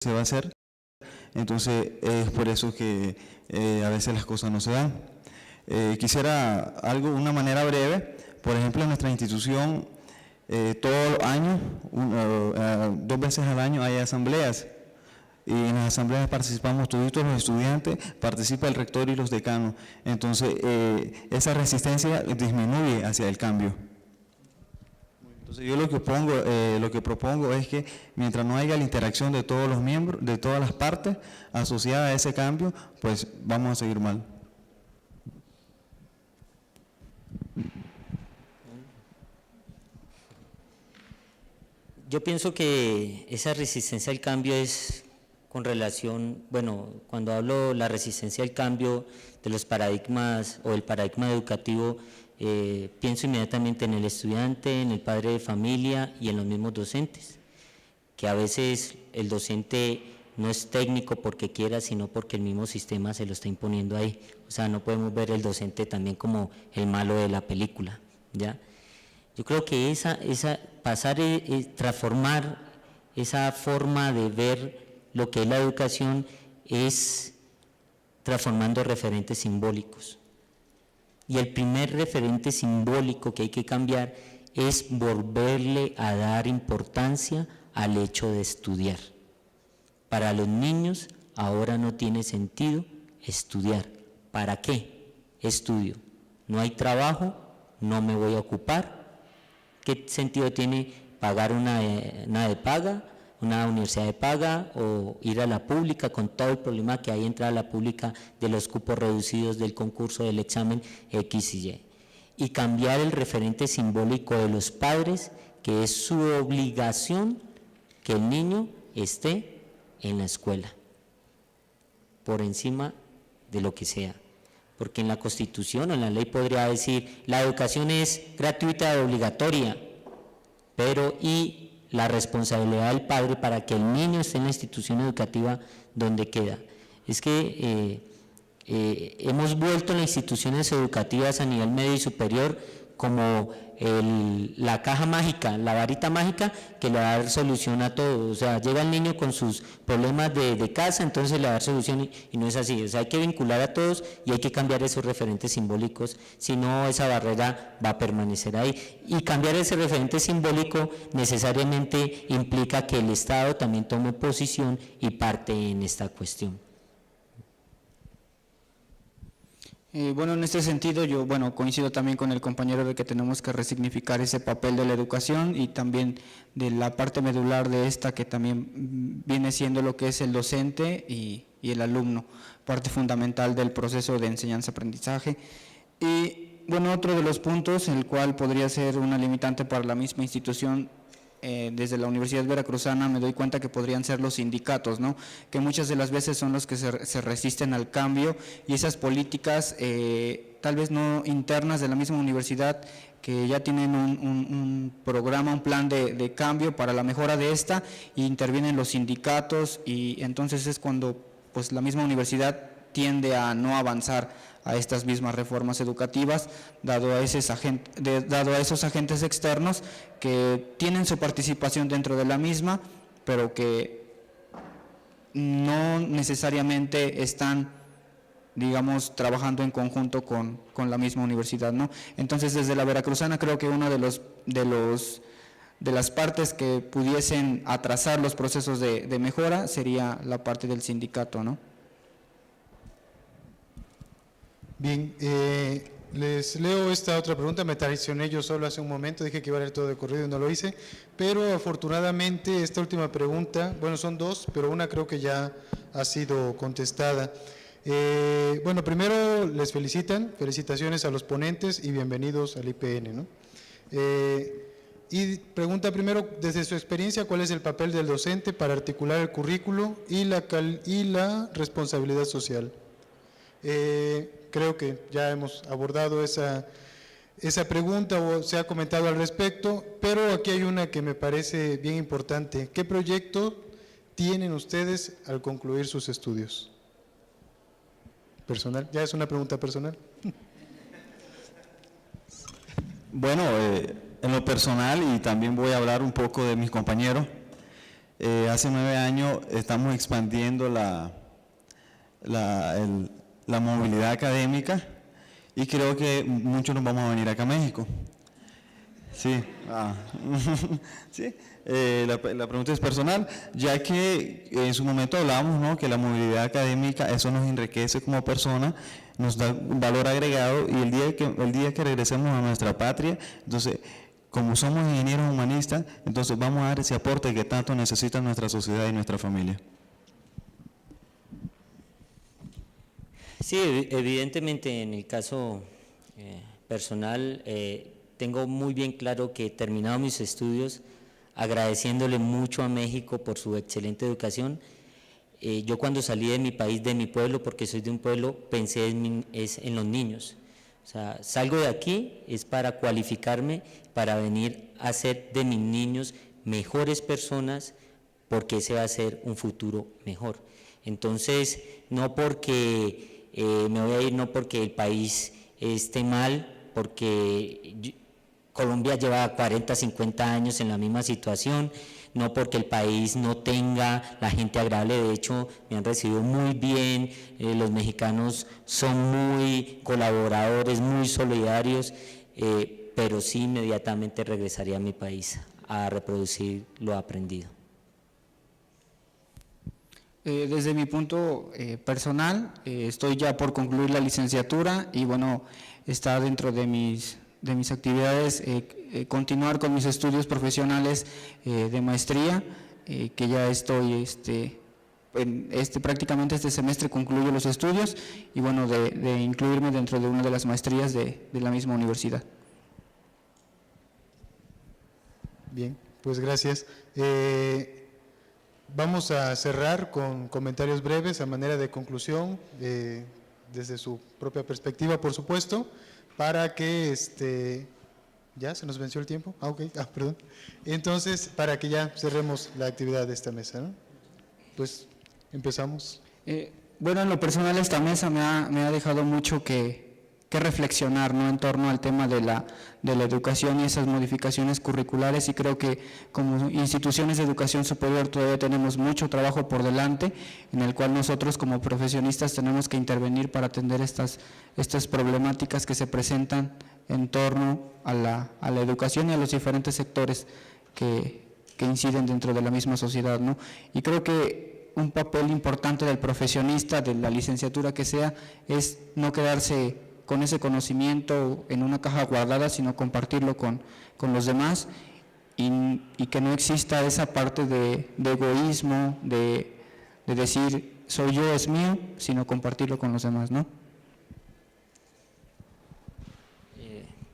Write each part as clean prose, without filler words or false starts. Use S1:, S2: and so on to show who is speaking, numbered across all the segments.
S1: se va a hacer, entonces es por eso que a veces las cosas no se dan. Quisiera una manera breve, por ejemplo en nuestra institución todos los años, 2 veces al año hay asambleas, y en las asambleas participamos todos los estudiantes, participa el rector y los decanos, entonces esa resistencia disminuye hacia el cambio. Entonces yo lo que propongo es que mientras no haya la interacción de todos los miembros, de todas las partes asociadas a ese cambio, pues vamos a seguir mal.
S2: Yo pienso que esa resistencia al cambio es con relación, bueno, cuando hablo la resistencia al cambio de los paradigmas o el paradigma educativo, pienso inmediatamente en el estudiante, en el padre de familia y en los mismos docentes, que a veces el docente no es técnico porque quiera, sino porque el mismo sistema se lo está imponiendo ahí. O sea, no podemos ver el docente también como el malo de la película, ¿ya? Yo creo que transformar esa forma de ver lo que es la educación es transformando referentes simbólicos. Y el primer referente simbólico que hay que cambiar es volverle a dar importancia al hecho de estudiar. Para los niños ahora no tiene sentido estudiar. ¿Para qué estudio? No hay trabajo, no me voy a ocupar. ¿Qué sentido tiene pagar una de paga, una universidad de paga o ir a la pública con todo el problema que hay entrar a la pública de los cupos reducidos del concurso, del examen X y Y? Y cambiar el referente simbólico de los padres, que es su obligación que el niño esté en la escuela, por encima de lo que sea. Porque en la Constitución o en la ley podría decir, la educación es gratuita y obligatoria, pero y la responsabilidad del padre para que el niño esté en la institución educativa donde queda. Es que hemos vuelto las instituciones educativas a nivel medio y superior como la caja mágica, la varita mágica que le va a dar solución a todo. O sea, llega el niño con sus problemas de casa, entonces le va a dar solución y no es así. O sea, hay que vincular a todos y hay que cambiar esos referentes simbólicos, si no esa barrera va a permanecer ahí. Y cambiar ese referente simbólico necesariamente implica que el Estado también tome posición y parte en esta cuestión.
S3: Bueno, en este sentido yo coincido también con el compañero de que tenemos que resignificar ese papel de la educación y también de la parte medular de esta, que también viene siendo lo que es el docente y el alumno, parte fundamental del proceso de enseñanza-aprendizaje. Y bueno, otro de los puntos, el cual podría ser una limitante para la misma institución, desde la Universidad Veracruzana me doy cuenta que podrían ser los sindicatos, ¿no? Que muchas de las veces son los que se resisten al cambio, y esas políticas tal vez no internas de la misma universidad, que ya tienen un programa, un plan de cambio para la mejora de esta, y intervienen los sindicatos, y entonces es cuando pues la misma universidad tiende a no avanzar a estas mismas reformas educativas, dado a esos agentes externos que tienen su participación dentro de la misma, pero que no necesariamente están, digamos, trabajando en conjunto con la misma universidad, ¿no? Entonces, desde la Veracruzana creo que uno de las partes que pudiesen atrasar los procesos de mejora sería la parte del sindicato, ¿no?
S4: Bien, les leo esta otra pregunta. Me traicioné yo solo hace un momento, dije que iba a leer todo de corrido y no lo hice, pero afortunadamente esta última pregunta, bueno, son dos, pero una creo que ya ha sido contestada. Bueno, primero les felicitaciones a los ponentes y bienvenidos al IPN, ¿no? Y pregunta primero, desde su experiencia, ¿cuál es el papel del docente para articular el currículo y la responsabilidad social? Creo que ya hemos abordado esa pregunta o se ha comentado al respecto, pero aquí hay una que me parece bien importante. ¿Qué proyecto tienen ustedes al concluir sus estudios? ¿Personal? ¿Ya es una pregunta personal?
S1: Bueno, en lo personal, y también voy a hablar un poco de mis compañeros, hace 9 años estamos expandiendo la movilidad académica y creo que muchos nos vamos a venir acá a México. Sí, sí. La pregunta es personal, ya que en su momento hablábamos, ¿no?, que la movilidad académica, eso nos enriquece como persona, nos da un valor agregado, y el día que regresemos a nuestra patria, entonces, como somos ingenieros humanistas, entonces vamos a dar ese aporte que tanto necesita nuestra sociedad y nuestra familia.
S2: Sí, evidentemente en el caso personal, tengo muy bien claro que terminado mis estudios, agradeciéndole mucho a México por su excelente educación, yo cuando salí de mi país, de mi pueblo, porque soy de un pueblo, pensé en los niños. O sea, salgo de aquí es para cualificarme, para venir a hacer de mis niños mejores personas, porque ese va a ser un futuro mejor. Entonces, no porque me voy a ir, no porque el país esté mal, porque Colombia lleva 40, 50 años en la misma situación, no porque el país no tenga la gente agradable, de hecho me han recibido muy bien, los mexicanos son muy colaboradores, muy solidarios, pero sí inmediatamente regresaría a mi país a reproducir lo aprendido.
S3: Desde mi punto personal, estoy ya por concluir la licenciatura y bueno, está dentro de mis actividades continuar con mis estudios profesionales de maestría, que ya estoy, prácticamente este semestre concluyo los estudios y bueno, de incluirme dentro de una de las maestrías de la misma universidad.
S4: Bien, pues gracias. Vamos a cerrar con comentarios breves a manera de conclusión, desde su propia perspectiva, por supuesto, para que ¿ya se nos venció el tiempo? Perdón. Entonces, para que ya cerremos la actividad de esta mesa, ¿no? Pues empezamos.
S3: Bueno, en lo personal esta mesa me ha dejado mucho que reflexionar, ¿no?, en torno al tema de la educación y esas modificaciones curriculares, y creo que como instituciones de educación superior todavía tenemos mucho trabajo por delante, en el cual nosotros como profesionistas tenemos que intervenir para atender estas problemáticas que se presentan en torno a la educación y a los diferentes sectores que inciden dentro de la misma sociedad, ¿no? Y creo que un papel importante del profesionista, de la licenciatura que sea, es no quedarse con ese conocimiento en una caja guardada, sino compartirlo con los demás y que no exista esa parte de egoísmo, de decir soy yo, es mío, sino compartirlo con los demás, ¿no?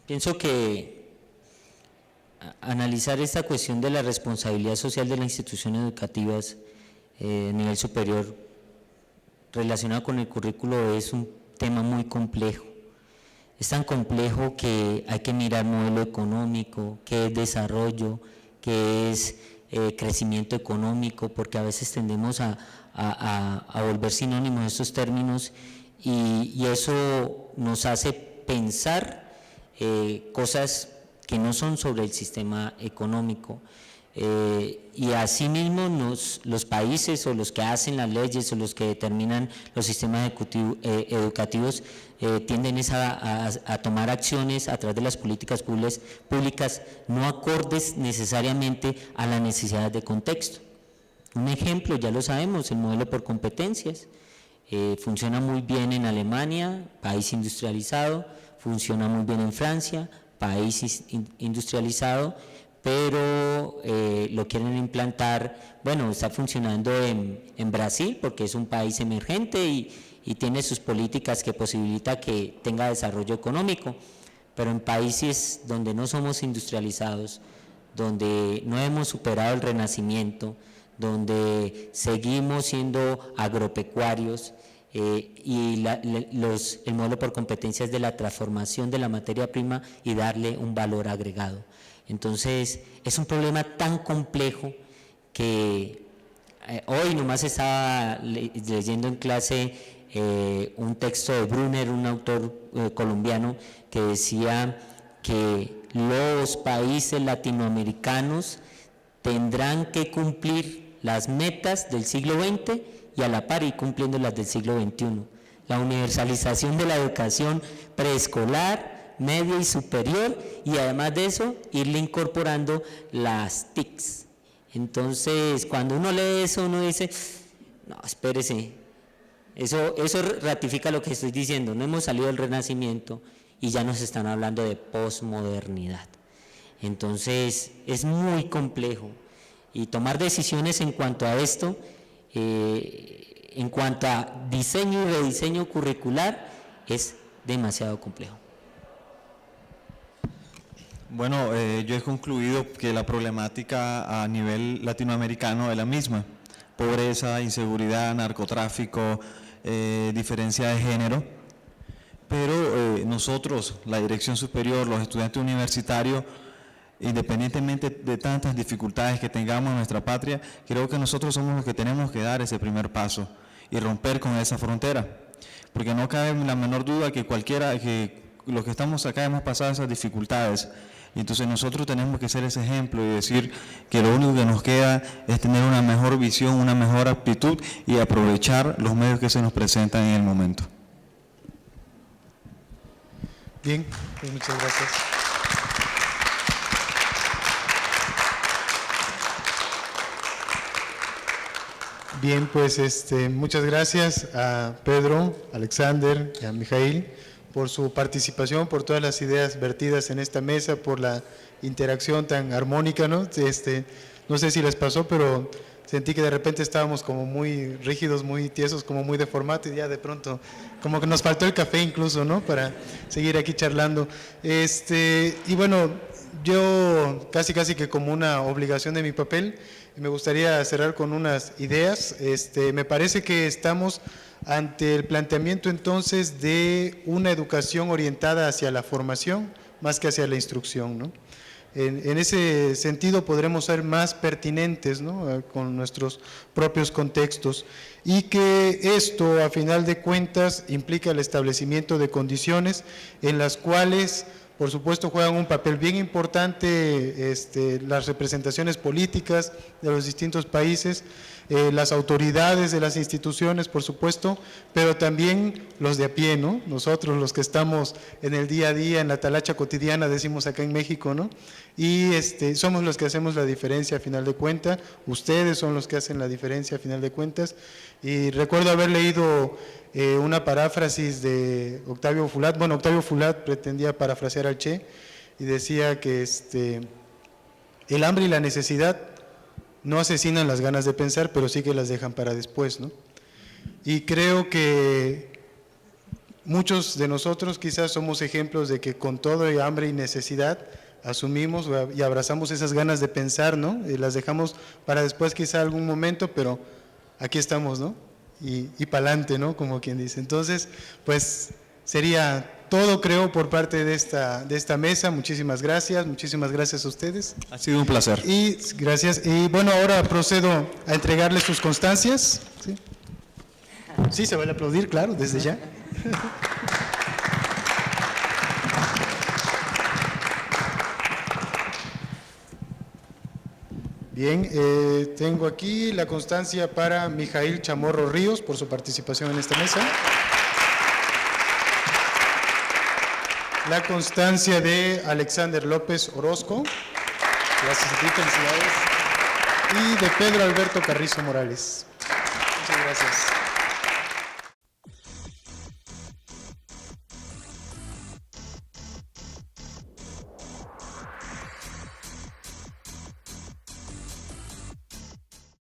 S2: Pienso que analizar esta cuestión de la responsabilidad social de las instituciones educativas a nivel superior relacionado con el currículo es un tema muy complejo. Es tan complejo que hay que mirar modelo económico, qué es desarrollo, qué es crecimiento económico, porque a veces tendemos a volver sinónimos estos términos y eso nos hace pensar cosas que no son sobre el sistema económico. Y asimismo los países o los que hacen las leyes o los que determinan los sistemas educativos tienden a tomar acciones a través de las políticas públicas no acordes necesariamente a las necesidades de contexto. Un ejemplo, ya lo sabemos, el modelo por competencias, funciona muy bien en Alemania, país industrializado, funciona muy bien en Francia, país industrializado, pero lo quieren implantar, bueno, está funcionando en Brasil porque es un país emergente y tiene sus políticas que posibilita que tenga desarrollo económico, pero en países donde no somos industrializados, donde no hemos superado el renacimiento, donde seguimos siendo agropecuarios, y el modelo por competencias de la transformación de la materia prima y darle un valor agregado. Entonces, es un problema tan complejo que hoy nomás estaba leyendo en clase un texto de Brunner, un autor colombiano, que decía que los países latinoamericanos tendrán que cumplir las metas del siglo XX y a la par ir cumpliendo las del siglo XXI. La universalización de la educación preescolar, media y superior, y además de eso, irle incorporando las TICs. Entonces, cuando uno lee eso, uno dice, no, espérese, eso ratifica lo que estoy diciendo, no hemos salido del Renacimiento y ya nos están hablando de posmodernidad. Entonces, es muy complejo, y tomar decisiones en cuanto a esto, en cuanto a diseño y rediseño curricular, es demasiado complejo.
S1: Bueno, yo he concluido que la problemática a nivel latinoamericano es la misma: pobreza, inseguridad, narcotráfico, diferencia de género, pero nosotros, la dirección superior, los estudiantes universitarios, independientemente de tantas dificultades que tengamos en nuestra patria, creo que nosotros somos los que tenemos que dar ese primer paso y romper con esa frontera, porque no cabe la menor duda que los que estamos acá hemos pasado esas dificultades, y entonces nosotros tenemos que ser ese ejemplo y decir que lo único que nos queda es tener una mejor visión, una mejor aptitud y aprovechar los medios que se nos presentan en el momento.
S4: Bien, pues muchas gracias. Bien, pues muchas gracias a Pedro, Alexander y a Mijail por su participación, por todas las ideas vertidas en esta mesa, por la interacción tan armónica, ¿no? No sé si les pasó, pero sentí que de repente estábamos como muy rígidos, muy tiesos, como muy de formato, y ya de pronto como que nos faltó el café incluso, ¿no? Para seguir aquí charlando. Y bueno, yo casi que como una obligación de mi papel, me gustaría cerrar con unas ideas. Me parece que estamos ante el planteamiento entonces de una educación orientada hacia la formación más que hacia la instrucción, ¿no? En ese sentido podremos ser más pertinentes, ¿no?, con nuestros propios contextos, y que esto a final de cuentas implica el establecimiento de condiciones en las cuales por supuesto juegan un papel bien importante las representaciones políticas de los distintos países, las autoridades de las instituciones, por supuesto, pero también los de a pie, ¿no? Nosotros, los que estamos en el día a día, en la talacha cotidiana, decimos acá en México, ¿no? Y somos los que hacemos la diferencia a final de cuentas, ustedes son los que hacen la diferencia a final de cuentas. Y recuerdo haber leído una paráfrasis de Octavio Fulat. Bueno, Octavio Fulat pretendía parafrasear al Che y decía que el hambre y la necesidad no asesinan las ganas de pensar, pero sí que las dejan para después, ¿no? Y creo que muchos de nosotros quizás somos ejemplos de que con todo el hambre y necesidad asumimos y abrazamos esas ganas de pensar, ¿no? Y las dejamos para después quizá algún momento, pero aquí estamos, ¿no? Y para adelante, ¿no? Como quien dice. Entonces, pues sería todo, creo, por parte de esta mesa. Muchísimas gracias a ustedes.
S1: Ha sido un placer.
S4: Y gracias. Y bueno, ahora procedo a entregarles sus constancias. Sí, sí, se vale aplaudir, claro, desde ya. Bien, tengo aquí la constancia para Mijail Chamorro Ríos por su participación en esta mesa. La constancia de Alexander López Orozco. Gracias a ti, felicidades. Y de Pedro Alberto Carrizo Morales. Muchas gracias.